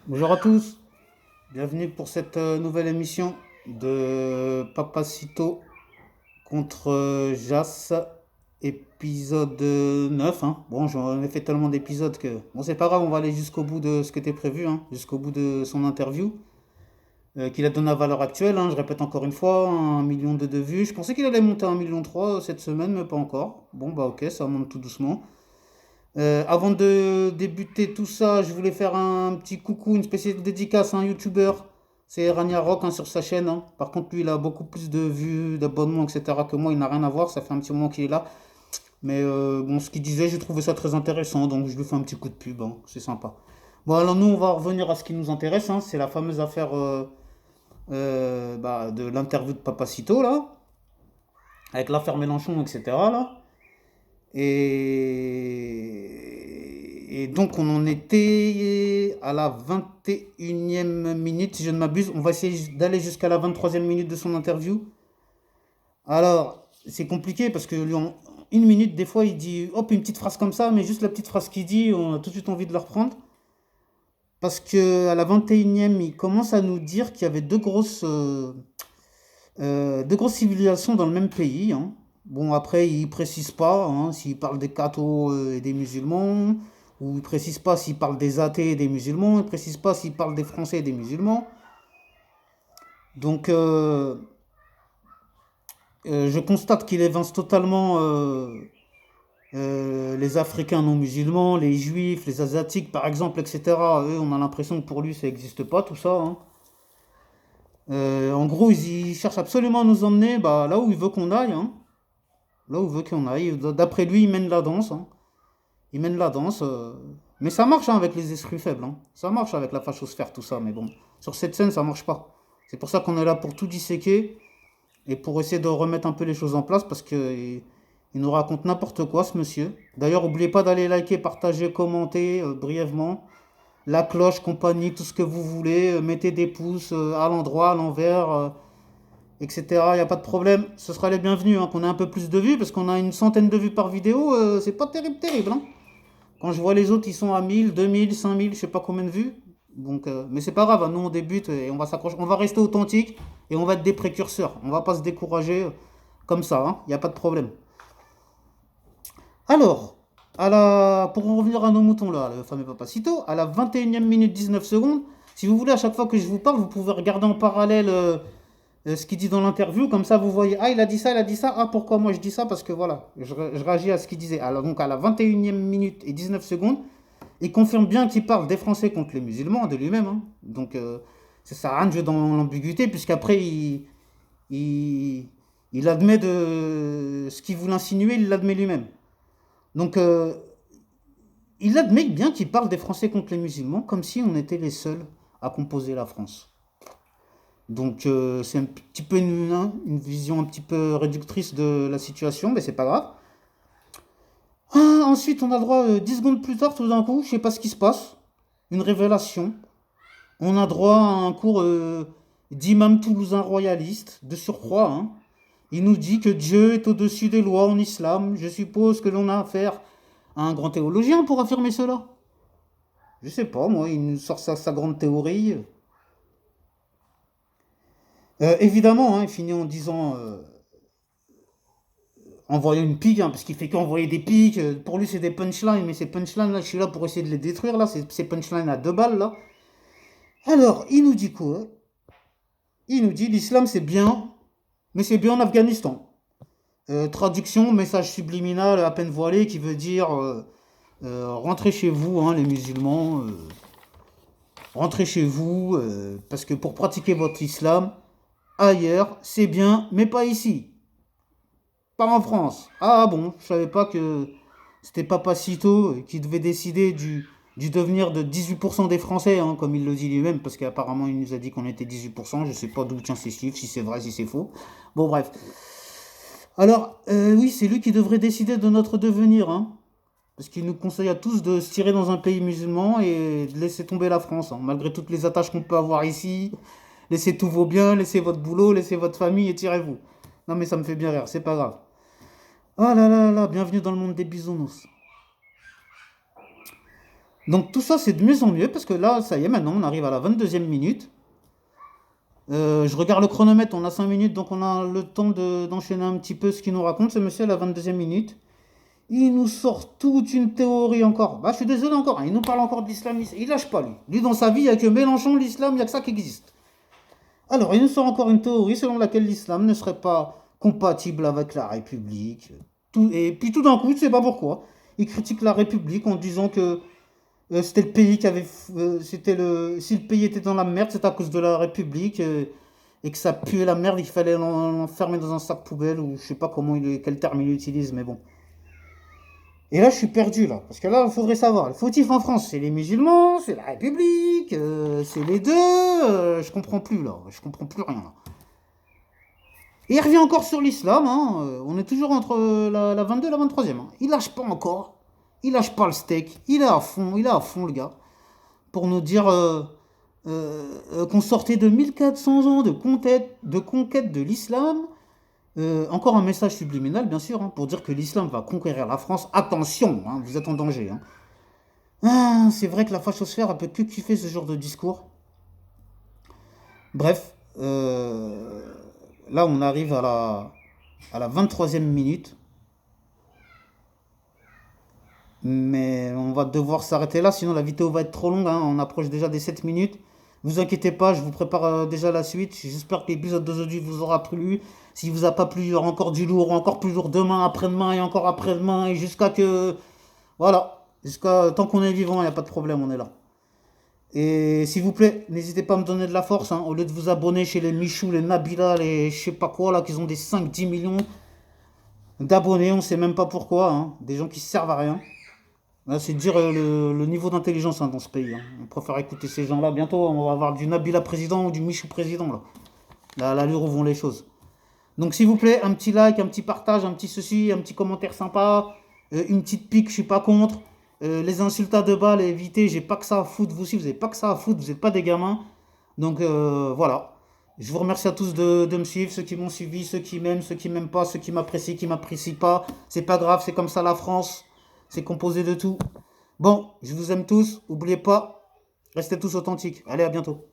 Bonjour à tous, bienvenue pour cette nouvelle émission de Papacito contre Jas, épisode 9, hein. Bon, j'en ai fait tellement d'épisodes que... Bon, c'est pas grave, on va aller jusqu'au bout de ce que t'es prévu, hein, jusqu'au bout de son interview, qu'il a donné à valeur actuelle, hein, je répète encore une fois, 1 million de vues. Je pensais qu'il allait monter à 1,3 million cette semaine, mais pas encore. Bon, bah ok, ça monte tout doucement. Avant de débuter tout ça, je voulais faire un petit coucou, une spéciale dédicace à un youtubeur. C'est Rania Rock, hein, sur sa chaîne, hein. Par contre, lui, il a beaucoup plus de vues, d'abonnements, etc. que moi. Il n'a rien à voir. Ça fait un petit moment qu'il est là. Mais bon, ce qu'il disait, j'ai trouvé ça très intéressant. Donc, je lui fais un petit coup de pub, hein. C'est sympa. Bon, alors nous, on va revenir à ce qui nous intéresse, hein. C'est la fameuse affaire de l'interview de Papacito, là. Avec l'affaire Mélenchon, etc. Là. Et donc on en était à la 21e minute, si je ne m'abuse. On va essayer d'aller jusqu'à la 23e minute de son interview. Alors, c'est compliqué parce que lui, en 1 minute, des fois, il dit hop, une petite phrase comme ça, mais juste la petite phrase qu'il dit, on a tout de suite envie de la reprendre. Parce que à la 21e, il commence à nous dire qu'il y avait deux grosses civilisations dans le même pays, hein. Bon, après, il précise pas, hein, s'il parle des cathos et des musulmans, ou il précise pas s'il parle des athées et des musulmans, il précise pas s'il parle des Français et des musulmans. Donc, je constate qu'il évince totalement les Africains non musulmans, les Juifs, les Asiatiques, par exemple, etc. Eux, on a l'impression que pour lui, ça n'existe pas, tout ça, hein. En gros, il cherche absolument à nous emmener bah, là où il veut qu'on aille, hein. Là où il veut qu'on aille. D'après lui, il mène la danse, hein. Il mène la danse. Mais ça marche, hein, avec les esprits faibles, hein. Ça marche avec la fachosphère, tout ça. Mais bon, sur cette scène, ça marche pas. C'est pour ça qu'on est là pour tout disséquer et pour essayer de remettre un peu les choses en place parce que il nous raconte n'importe quoi, ce monsieur. D'ailleurs, n'oubliez pas d'aller liker, partager, commenter brièvement. La cloche, compagnie, tout ce que vous voulez. Mettez des pouces à l'endroit, à l'envers, etc. Il n'y a pas de problème. Ce sera les bienvenus, hein, qu'on ait un peu plus de vues parce qu'on a une centaine de vues par vidéo. C'est pas terrible, terrible, hein. Quand je vois les autres, ils sont à 1000, 2000, 5000, je sais pas combien de vues. Donc, mais c'est pas grave, hein, nous on débute et on va s'accrocher. On va rester authentique et on va être des précurseurs. On va pas se décourager comme ça, hein. Il n'y a pas de problème. Alors, pour en revenir à nos moutons là, le fameux Papacito, à la 21e minute 19 secondes, si vous voulez, à chaque fois que je vous parle, vous pouvez regarder en parallèle ce qu'il dit dans l'interview, comme ça vous voyez, ah il a dit ça, ah pourquoi moi je dis ça, parce que voilà, je réagis à ce qu'il disait. Alors donc à la 21e minute et 19 secondes, il confirme bien qu'il parle des Français contre les musulmans, de lui-même, hein. Donc ça sert à rien de jouer dans l'ambiguïté, puisqu'après il, il admet de ce qu'il voulait insinuer, il l'admet lui-même. Donc il admet bien qu'il parle des Français contre les musulmans, comme si on était les seuls à composer la France. Donc c'est un petit peu une vision un petit peu réductrice de la situation, mais c'est pas grave. Ah, ensuite, on a le droit, 10 secondes plus tard, tout d'un coup, je sais pas ce qui se passe, une révélation. On a droit à un cours d'imam toulousain royaliste, de surcroît, hein. Il nous dit que Dieu est au-dessus des lois en islam. Je suppose que l'on a affaire à un grand théologien pour affirmer cela. Je sais pas, moi, il nous sort sa grande théorie. Évidemment, hein, il finit en disant envoyer une pique, hein, parce qu'il fait qu'envoyer des piques. Pour lui, c'est des punchlines, mais ces punchlines là, je suis là pour essayer de les détruire là. Ces punchlines à 2 balles là. Alors, il nous dit quoi? Il nous dit l'islam c'est bien, mais c'est bien en Afghanistan. Traduction, message subliminal à peine voilé qui veut dire rentrez chez vous, hein, les musulmans, rentrez chez vous, parce que pour pratiquer votre islam ailleurs, c'est bien, mais pas ici. Pas en France. Ah bon, je savais pas que c'était Papacito qui devait décider du devenir de 18% des Français, hein, comme il le dit lui-même, parce qu'apparemment il nous a dit qu'on était 18%, je sais pas d'où tient ces chiffres, si c'est vrai, si c'est faux. Bon bref. Alors, oui, c'est lui qui devrait décider de notre devenir, hein, parce qu'il nous conseille à tous de se tirer dans un pays musulman et de laisser tomber la France, hein, malgré toutes les attaches qu'on peut avoir ici. Laissez tous vos biens, laissez votre boulot, laissez votre famille et tirez-vous. Non mais ça me fait bien rire, c'est pas grave. Oh là là là, bienvenue dans le monde des bisounours. Donc tout ça, c'est de mieux en mieux, parce que là, ça y est, maintenant, on arrive à la 22e minute. Je regarde le chronomètre, on a 5 minutes, donc on a le temps d'enchaîner un petit peu ce qu'il nous raconte, ce monsieur, à la 22e minute. Il nous sort toute une théorie encore. Bah, je suis désolé encore, hein, il nous parle encore de l'islam, il lâche pas, lui. Lui, dans sa vie, il n'y a que Mélenchon, l'islam, il n'y a que ça qui existe. Alors, il nous sort encore une théorie selon laquelle l'islam ne serait pas compatible avec la République. Et puis tout d'un coup, je ne sais pas pourquoi, il critique la République en disant que c'était le pays qui avait. Si le pays était dans la merde, c'est à cause de la République. Et que ça puait la merde, il fallait l'enfermer dans un sac poubelle, ou je sais pas quel terme il utilise, mais bon. Et là, je suis perdu, là. Parce que là, il faudrait savoir. Le fautif en France, c'est les musulmans, c'est la République, c'est les deux. Je comprends plus, là. Je comprends plus rien, là. Et il revient encore sur l'islam, hein. On est toujours entre la 22 et la 23e, hein. Il lâche pas encore. Il lâche pas le steak. Il est à fond, le gars. Pour nous dire qu'on sortait de 1400 ans de conquête de l'islam. Encore un message subliminal, bien sûr, hein, pour dire que l'islam va conquérir la France. Attention, hein, vous êtes en danger, hein. Ah, c'est vrai que la fachosphère, elle peut que kiffer ce genre de discours. Bref, là, on arrive à la 23e minute. Mais on va devoir s'arrêter là, sinon la vidéo va être trop longue, hein. On approche déjà des 7 minutes. Vous inquiétez pas, je vous prépare déjà la suite. J'espère que l'épisode d'aujourd'hui vous aura plu. S'il vous a pas plu, il y aura encore du lourd, encore plus lourd demain, après-demain et encore après-demain. Et jusqu'à que... Voilà. Jusqu'à tant qu'on est vivant, il n'y a pas de problème, on est là. Et s'il vous plaît, n'hésitez pas à me donner de la force, hein. Au lieu de vous abonner chez les Michou, les Nabila, les je sais pas quoi, là, qui ont des 5-10 millions d'abonnés, on sait même pas pourquoi, hein. Des gens qui servent à rien. Là, c'est dire le niveau d'intelligence, hein, dans ce pays, hein. On préfère écouter ces gens-là. Bientôt, on va avoir du Nabila président ou du Michou président, là. Là, à l'allure où vont les choses. Donc, s'il vous plaît, un petit like, un petit partage, un petit ceci, un petit commentaire sympa, une petite pique, je suis pas contre. Les insultes à deux balles, évitez, j'ai pas que ça à foutre. Vous aussi, vous avez pas que ça à foutre, vous n'êtes pas des gamins. Donc, voilà. Je vous remercie à tous de me suivre, ceux qui m'ont suivi, ceux qui m'aiment pas, ceux qui m'apprécient pas. C'est pas grave, c'est comme ça la France. C'est composé de tout. Bon, je vous aime tous. N'oubliez pas, restez tous authentiques. Allez, à bientôt.